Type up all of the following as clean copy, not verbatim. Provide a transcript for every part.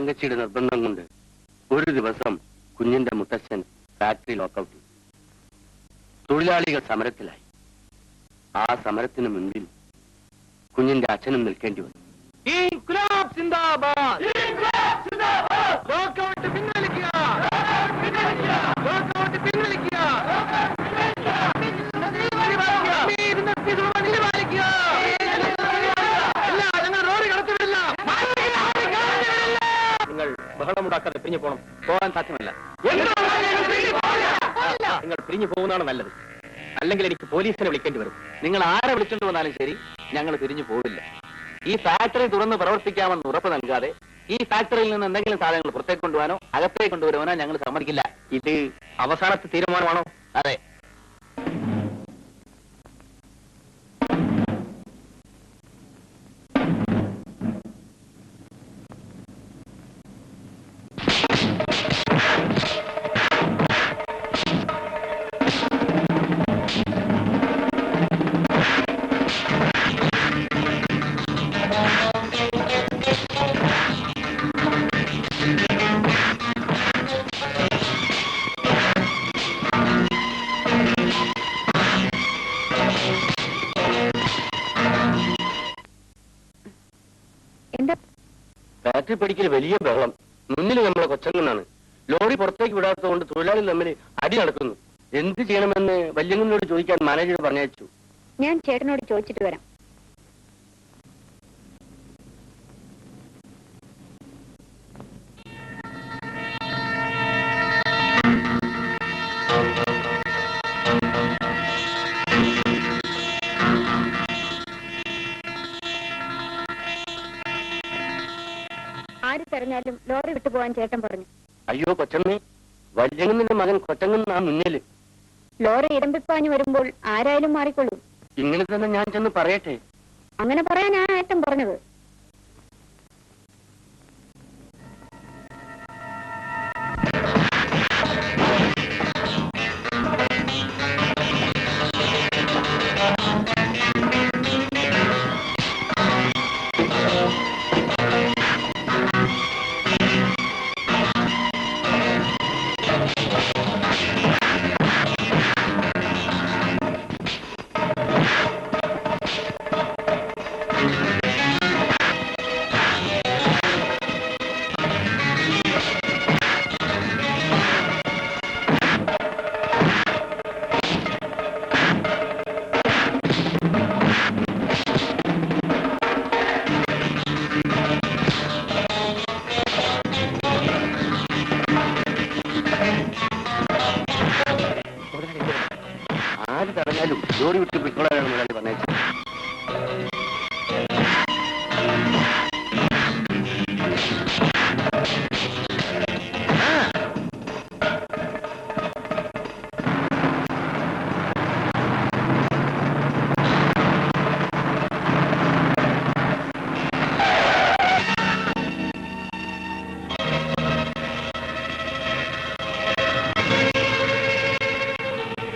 തങ്കച്ചിയുടെ നിർബന്ധം കൊണ്ട് ഒരു ദിവസം കുഞ്ഞിന്റെ മുത്തച്ഛൻ ഫാക്ടറി ലോക്കൌട്ട് ചെയ്തു. തൊഴിലാളികൾ സമരത്തിലായി. ആ സമരത്തിന് മുൻപിൽ കുഞ്ഞിന്റെ അച്ഛനും നിൽക്കേണ്ടി വന്നു. നിങ്ങൾ ബഹളമുണ്ടാക്കാതെ പിരിഞ്ഞു പോകണം. പോകാൻ സാധ്യമല്ല. നിങ്ങൾ പിരിഞ്ഞു പോകുന്നതാണ് നല്ലത്. അല്ലെങ്കിൽ എനിക്ക് പോലീസിനെ വിളിക്കേണ്ടി വരും. നിങ്ങൾ ആരെ വിളിച്ചോണ്ട് വന്നാലും ശരി, ഞങ്ങൾ പിരിഞ്ഞു പോവില്ല. ഈ ഫാക്ടറി തുറന്ന് പ്രവർത്തിക്കാമെന്ന് ഉറപ്പ് നൽകാതെ ഈ ഫാക്ടറിയിൽ നിന്ന് എന്തെങ്കിലും സാധനങ്ങൾ പുറത്തേക്ക് കൊണ്ടുപോകാനോ അകത്തേക്ക് കൊണ്ടുവരുവാനോ ഞങ്ങൾ സമ്മതിക്കില്ല. ഇത് അവസാനത്തെ തീരുമാനമാണോ? അതെ. ഫാക്ടറി പഠിക്കൽ വലിയ ബഹളം. മുന്നിൽ നമ്മളെ കൊച്ചങ്ങനാണ്. ലോറി പുറത്തേക്ക് വിടാത്തത് കൊണ്ട് തൊഴിലാളികൾ തമ്മിൽ അടി നടക്കുന്നു. എന്ത് ചെയ്യണമെന്ന് വല്യങ്ങനോട് ചോദിക്കാൻ മാനേജർ പറഞ്ഞയച്ചു. ഞാൻ ചേട്ടനോട് ചോദിച്ചിട്ട് വരാം. ആര് തെരഞ്ഞാലും ലോറി വിട്ടുപോകാൻ ചേട്ടൻ പറഞ്ഞു. അയ്യോ കൊച്ചമ്മേ, വല്യങ്ങന്റെ മകൻ കൊച്ചങ്ങൻ ആ മുന്നില്. ലോറി ഇരമ്പിപ്പാഞ്ഞു വരുമ്പോൾ ആരായാലും മാറിക്കൊള്ളൂ. ഇങ്ങനെ തന്നെ ഞാൻ ചെന്ന് പറയട്ടെ? അങ്ങനെ പറയാനാണ് ഏട്ടൻ പറഞ്ഞത്. ആര് തടഞ്ഞാലും ലോറി വിട്ട് പിടിക്കോളാണ് മുതലാളി പറഞ്ഞേച്ചത്.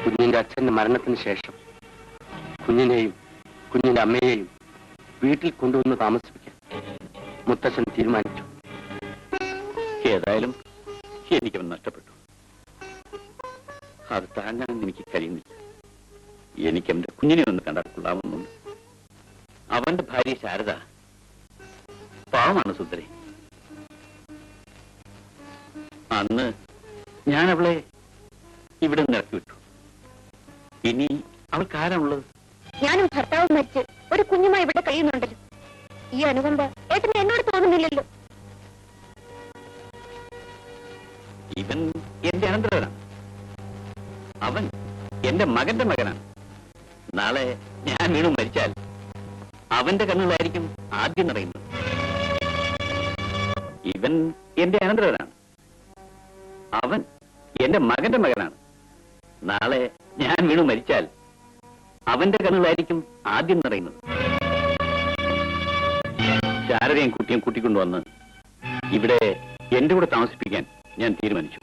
കുഞ്ഞിന്റെ അച്ഛന്റെ മരണത്തിന് ശേഷം കുഞ്ഞിനെയും കുഞ്ഞിന്റെ അമ്മയെയും വീട്ടിൽ കൊണ്ടുവന്ന് താമസിപ്പിക്കാൻ മുത്തച്ഛൻ തീരുമാനിച്ചു. ഏതായാലും എനിക്കവൻ നഷ്ടപ്പെട്ടു. അത് താങ്ങാൻ എനിക്ക് കഴിയുന്നില്ല. എനിക്ക് അവന്റെ കുഞ്ഞിനെ ഒന്ന് കണ്ടാൽ കൊള്ളാമെന്നുണ്ട്. അവന്റെ ഭാര്യ ശാരദ പാവമാണ് സുന്ദരി. അന്ന് ഞാൻ അവളെ ഇവിടെ നിന്ന് ഇറക്കി വിട്ടു. ഇനി അവൾക്ക് ആരാണുള്ളത്? ഞാനും ഭർത്താവും മരിച്ച് ഒരു കുഞ്ഞുമായി ഇവിടെ കഴിയുന്നുണ്ടല്ലോ. ഈ അനുകമ്പ ഏട്ടന് എന്നോട് തോന്നുന്നില്ലല്ലോ. ഇവൻ എന്റെ അനന്തരവനാണ്. അവൻ എന്റെ മകന്റെ മകനാണ്. നാളെ ഞാൻ വീണു മരിച്ചാൽ അവന്റെ കണ്ണുകളായിരിക്കും ആദ്യം നിറയുന്നത്. ഇവൻ എന്റെ അനന്തരവനാണ്. അവൻ എന്റെ മകന്റെ മകനാണ്. നാളെ ഞാൻ വീണു മരിച്ചാൽ അവന്റെ കണ്ണുകളായിരിക്കും ആദ്യം നിറയുന്നത്. ശാരദയും കുട്ടിയും കൂട്ടിക്കൊണ്ടുവന്ന് ഇവിടെ എന്റെ കൂടെ താമസിപ്പിക്കാൻ ഞാൻ തീരുമാനിച്ചു.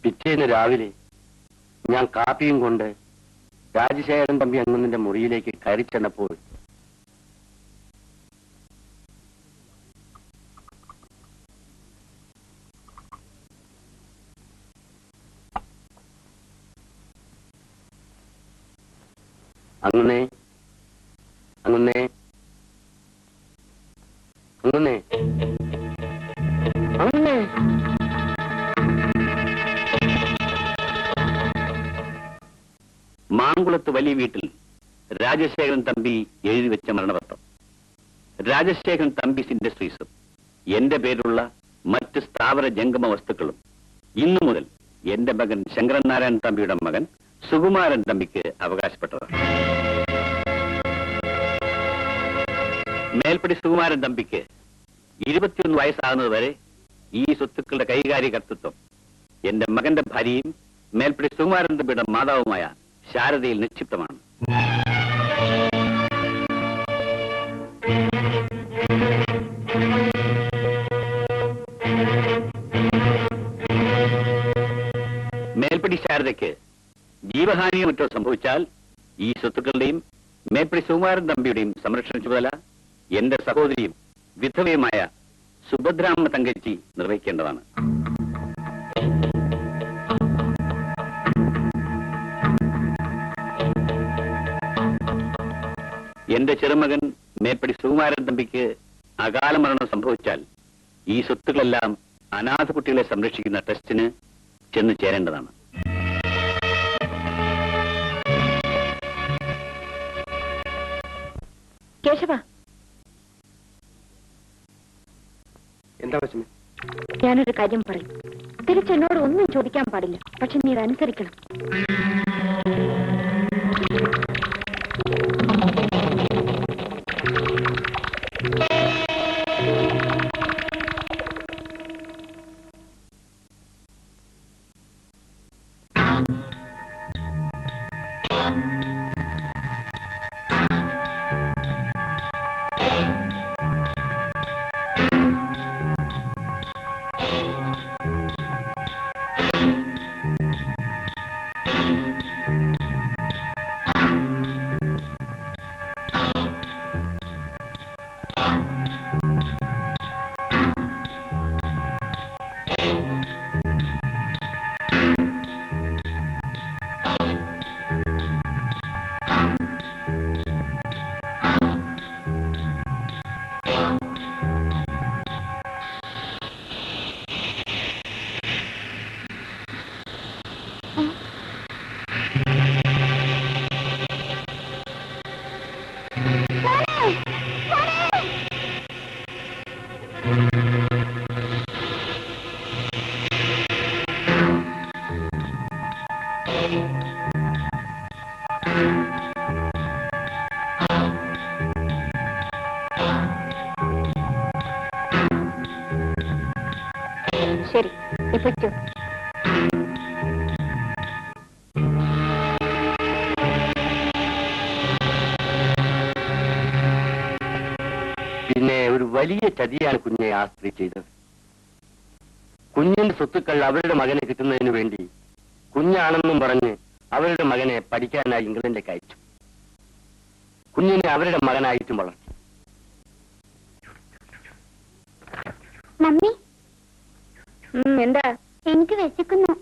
പിറ്റേന്ന് രാവിലെ ഞാൻ കാപ്പിയും കൊണ്ട് രാജശേഖരൻ തമ്പി അങ്ങുന്നിന്റെ മുറിയിലേക്ക് കയറി ചെന്നപ്പോൾ അങ്ങുന്നേ അങ്ങുന്നേ അങ്ങുന്നേ അങ്ങുന്നേ മാങ്കുളത്ത് വലിയ വീട്ടിൽ രാജശേഖരൻ തമ്പി എഴുതി വെച്ച മരണപത്രം. രാജശേഖരൻ തമ്പീസ് ഇൻഡസ്ട്രീസും എന്റെ പേരിലുള്ള മറ്റ് സ്ഥാവര ജംഗമ വസ്തുക്കളും ഇന്നു മുതൽ എന്റെ മകൻ ശങ്കരൻ നാരായണൻ തമ്പിയുടെ മകൻ സുകുമാരൻ തമ്പിക്ക് അവകാശപ്പെട്ടതാണ്. മേൽപ്പടി സുകുമാരൻ തമ്പിക്ക് 21 വയസ്സാകുന്നത് വരെ ഈ സ്വത്തുക്കളുടെ കൈകാര്യകർത്തൃത്വം എന്റെ മകന്റെ ഭാര്യയും മേൽപ്പടി സുകുമാരൻ തമ്പിയുടെ മാതാവുമായ ശാരദയിൽ നിക്ഷിപ്തമാണ്. മേൽപ്പടി ശാരദയ്ക്ക് ജീവഹാനിയോ മറ്റോ സംഭവിച്ചാൽ ഈ സ്വത്തുക്കളുടെയും മേൽപ്പടി സുകുമാരൻ തമ്പിയുടെയും സംരക്ഷണ ചുമതല എന്റെ സഹോദരിയും വിധവയുമായ സുഭദ്രാമ്മ തങ്കച്ചി നിർവഹിക്കേണ്ടതാണ്. എന്റെ ചെറുമകൻ മേൽപ്പടി സുകുമാരൻ തമ്പിക്ക് അകാല മരണം സംഭവിച്ചാൽ ഈ സ്വത്തുക്കളെല്ലാം അനാഥ കുട്ടികളെ സംരക്ഷിക്കുന്ന ട്രസ്റ്റിന് ചെന്ന് ചേരേണ്ടതാണ്. കേശവ, എന്താ വശമേ? ഞാനൊരു കാര്യം പറയും. തിരിച്ചെന്നോട് ഒന്നും ചോദിക്കാൻ പാടില്ല. പക്ഷെ നീ അതനുസരിക്കണം. ശരി, ഇപ്പൊ പിന്നെ ഒരു വലിയ ചതിയാണ് കുഞ്ഞെ ആ സ്ത്രീ ചെയ്തത്. കുഞ്ഞിന്റെ സ്വത്തുക്കൾ അവരുടെ മകനെ കിട്ടുന്നതിന് വേണ്ടി കുഞ്ഞാണെന്നും പറഞ്ഞ് അവരുടെ മകനെ പഠിക്കാനായി ഇംഗ്ലണ്ടിലേക്ക് അയച്ചു. കുഞ്ഞിനെ അവരുടെ മകനായിട്ടും വളർത്തി. മമ്മി, എന്താ? എനിക്ക് വിശക്കുന്നു.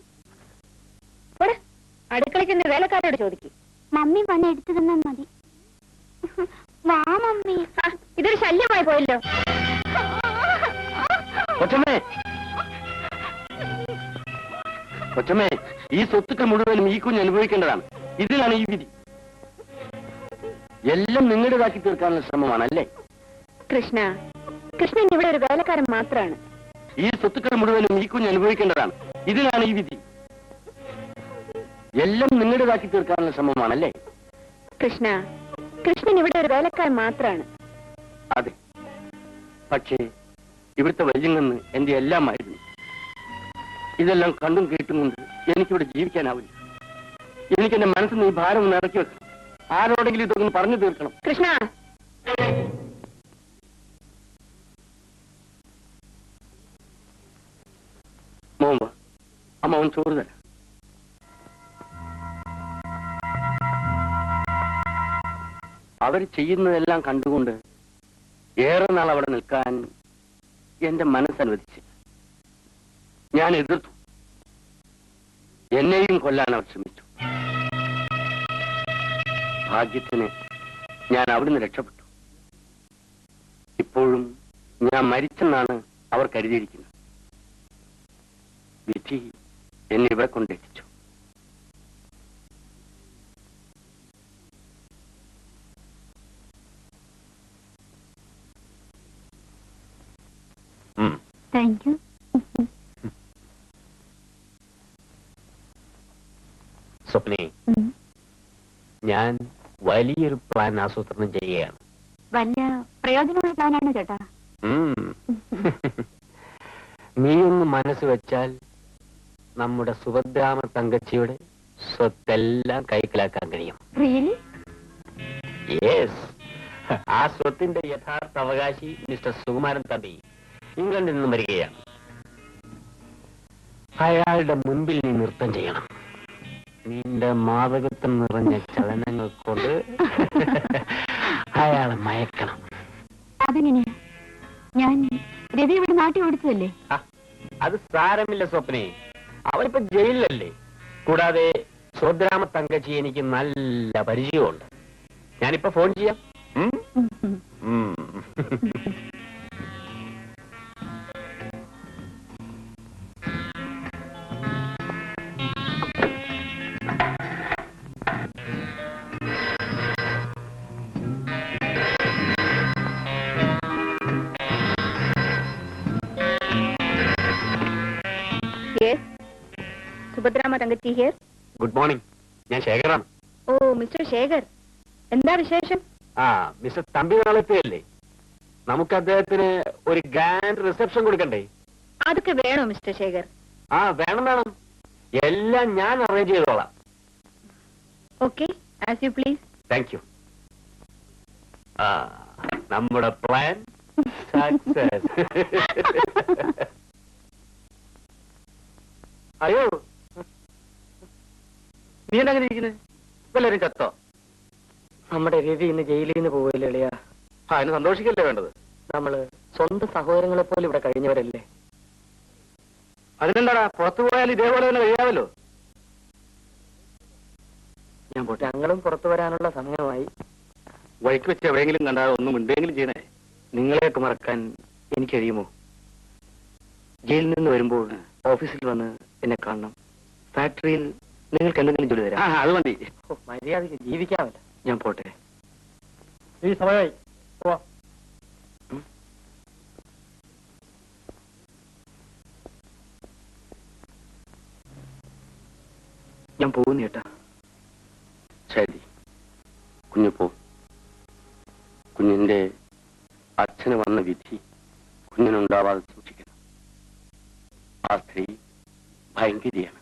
അടുക്കളയ്ക്ക് വേലക്കാരോട് ചോദിക്കും. മമ്മി വന്ന് എടുത്തു തന്നാൽ മതി. വാ മമ്മി. ഇതൊരു ശല്യമായി പോയല്ലോ. കൊച്ചമ്മേ, കൊച്ചമ്മേ, ഈ സ്വത്തുക്കൾ മുഴുവനും ഈ കുഞ്ഞ് അനുഭവിക്കേണ്ടതാണ്. ഇതിലാണ് ഈ വിധി. എല്ലാം നിങ്ങളുടേതാക്കി തീർക്കാനുള്ള ശ്രമമാണല്ലേ? കൃഷ്ണ, കൃഷ്ണൻ ഇവിടെ ഒരു വേലക്കാരൻ മാത്രമാണ്. ഈ സ്വത്തുക്കൾ മുഴുവനും ഈ കുഞ്ഞ് അനുഭവിക്കേണ്ടതാണ്. ഇതിലാണ് ഈ വിധി. എല്ലാം നിങ്ങളുടേതാക്കി തീർക്കാനുള്ള ശ്രമമാണല്ലേ? കൃഷ്ണ, കൃഷ്ണൻ ഇവിടെ ഒരു വേലക്കാരൻ മാത്രമാണ്. അതെ, പക്ഷേ ഇവിടുത്തെ വല്യങ്ങന്ന് എന്റെ എല്ലാമായിരുന്നു. ഇതെല്ലാം കണ്ടും കേട്ടും കൊണ്ട് എനിക്കിവിടെ ജീവിക്കാനാവില്ല. എനിക്കെന്റെ മനസ്സിൽ നിന്ന് ഈ ഭാരം ഒന്ന് ഇറക്കി വെക്കണം. ആരോടെങ്കിലും ഇതൊന്ന് പറഞ്ഞു തീർക്കണം. കൃഷ്ണ, മോൻ വാ, അമ്മ അവൻ ചോറ് തരാം. അവർ ചെയ്യുന്നതെല്ലാം കണ്ടുകൊണ്ട് ഏറെ നാൾ അവിടെ നിൽക്കാൻ എന്റെ മനസ്സനുവദിച്ചില്ല. ഞാൻ എതിർത്തു. എന്നെയും കൊല്ലാൻ അവർ ശ്രമിച്ചു. ഭാഗ്യത്തിന് ഞാൻ അവിടുന്ന് രക്ഷപ്പെട്ടു. ഇപ്പോഴും ഞാൻ മരിച്ചെന്നാണ് അവർ കരുതിയിരിക്കുന്നത്. വിധി എന്നെ ഇവിടെ കൊണ്ടെത്തിച്ചു. Thank you. സ്വപ്നെ, ഞാൻ വലിയൊരു പ്ലാൻ ആസൂത്രണം ചെയ്യുകയാണ്. വല്ല പ്രയോജനമുള്ള പ്ലാനാണ് ചേട്ടാ. നീ ഒന്ന് മനസ്സ് വെച്ചാൽ നമ്മുടെ സുഭദ്രാമ തങ്കച്ചിയുടെ സ്വത്തെല്ലാം കൈക്കലാക്കാൻ കഴിയും. റിയലി? യെസ്. ആ സ്വത്തിന്റെ യഥാർത്ഥ അവകാശി മിസ്റ്റർ സുകുമാരൻ തമ്പി ഇംഗ്ലണ്ടിൽ നിന്നും വരികയാണ്. അയാളുടെ മുൻപിൽ നീ നൃത്തം ചെയ്യണം. നിന്റെ മാതകത്വം നിറഞ്ഞ ചലനങ്ങൾ കൊണ്ട് അയാളെ മയക്കണം. അതെങ്ങനെയാ? ഞാൻ രവി ഇവിടെ നാട്ടിൽ ഓടിച്ചതല്ലേ? അത് സാരമില്ല സ്വപ്നെ, അവരിപ്പോ ജയിലിലല്ലേ. കൂടാതെ സുഭദ്രാമ തങ്കച്ചി എനിക്ക് നല്ല പരിചയമുണ്ട്. ഞാനിപ്പോ ഫോൺ ചെയ്യാം. സുഭദ്രാമ തങ്കച്ചി ഹിയർ. Good morning. ഞാൻ ശേഖറാണ്. ഓ മിസ്റ്റർ ശേഖർ, എന്താ വിശേഷം? മിസ്റ്റർ തമ്പി നാളെത്തിയല്ലേ, നമുക്ക് അദ്ദേഹത്തിന് ഒരു ഗ്രാൻഡ് റിസപ്ഷൻ കൊടുക്കണ്ടേ? അതൊക്കെ വേണോ മിസ്റ്റർ ശേഖർ? വേണം വേണം, എല്ലാം ഞാൻ അറേഞ്ച് ചെയ്തോളാം. Okay, as you please. Thank you. നമ്മുടെ പ്ലാൻ സക്സസ്. അയ്യോ, നീ എന്താ ഇരിക്കുന്നത്? വല്ലവരും ചത്തോ? നമ്മുടെ രവി ഇന്ന് ജയിലിൽ നിന്ന് പോവില്ല എളിയാ. അതിന് സന്തോഷിക്കല്ലേ വേണ്ടത്? നമ്മള് സ്വന്തം സഹോദരങ്ങളെ പോലെ ഇവിടെ കഴിഞ്ഞവരല്ലേ. അതിനെന്താടാ, പുറത്തു പോയാൽ ഇതേപോലെ തന്നെ കഴിയാമല്ലോ. ഞാൻ പോട്ടെ. ഞങ്ങളും പുറത്തു വരാനുള്ള സമയമായി. വഴിക്ക് വെച്ച് എവിടെയെങ്കിലും കണ്ടാൽ ഒന്നും ഉണ്ടെങ്കിലും ചെയ്യണേ. നിങ്ങളെയൊക്കെ മറക്കാൻ എനിക്ക് കഴിയുമോ? ജയിലിൽ നിന്ന് വരുമ്പോൾ ഓഫീസിൽ വന്ന് എന്നെ കാണണം. ഫാക്ടറിയിൽ നിങ്ങൾക്ക് എന്തെങ്കിലും ജോലി തരാം. അത് മതി. മര്യാദയ്ക്ക് ജീവിക്കാമല്ല. ഞാൻ പോട്ടെ. ഈ സമയമായി. ഞാൻ പോകുന്നു ചേട്ടാ. ശരി, കുഞ്ഞു പോ. കുഞ്ഞിന്റെ അച്ഛന് വന്ന വിധി കുഞ്ഞിനുണ്ടാവാതെ സൂക്ഷിക്കണം. ആ സ്ത്രീ ഭയങ്കരിയാണ്.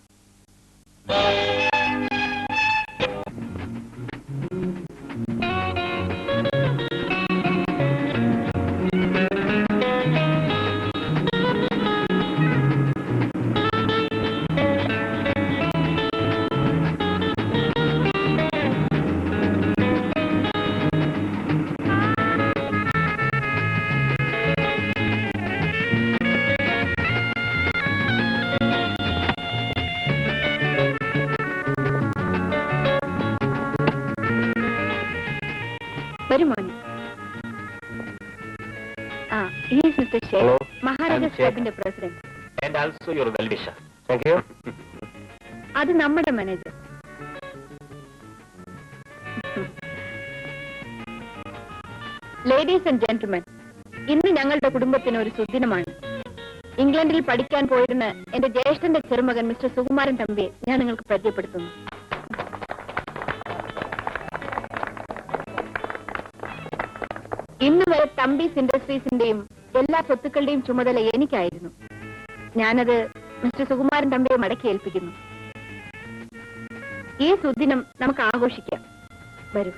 വരും മോനെ. He is Mr. Sheikh, Hello, Maharaja I'm Sheikh. Clubന്റെ president. And also your well-wisher. Thank you. അത് നമ്മുടെ മാനേജർ. ലേഡീസ് ആൻഡ് ജെന്റിൽമെൻ, ഇന്ന് ഞങ്ങളുടെ കുടുംബത്തിന് ഒരു സുദിനമാണ്. ഇംഗ്ലണ്ടിൽ പഠിക്കാൻ പോയിരുന്ന എന്റെ ജ്യേഷ്ഠന്റെ ചെറുമകൻ മിസ്റ്റർ സുകുമാരൻ തമ്പിയെ ഞാൻ നിങ്ങൾക്ക് പരിചയപ്പെടുത്തുന്നു. ഇന്ന് വരെ തമ്പീസ് ഇൻഡസ്ട്രീസിന്റെയും എല്ലാ സ്വത്തുക്കളുടെയും ചുമതല എനിക്കായിരുന്നു. ഞാനത് മിസ്റ്റർ സുകുമാരൻ തമ്പിയെ മടക്കി ഏൽപ്പിക്കുന്നു. ഈ സുദിനം നമുക്ക് ആഘോഷിക്കാം. വരൂ.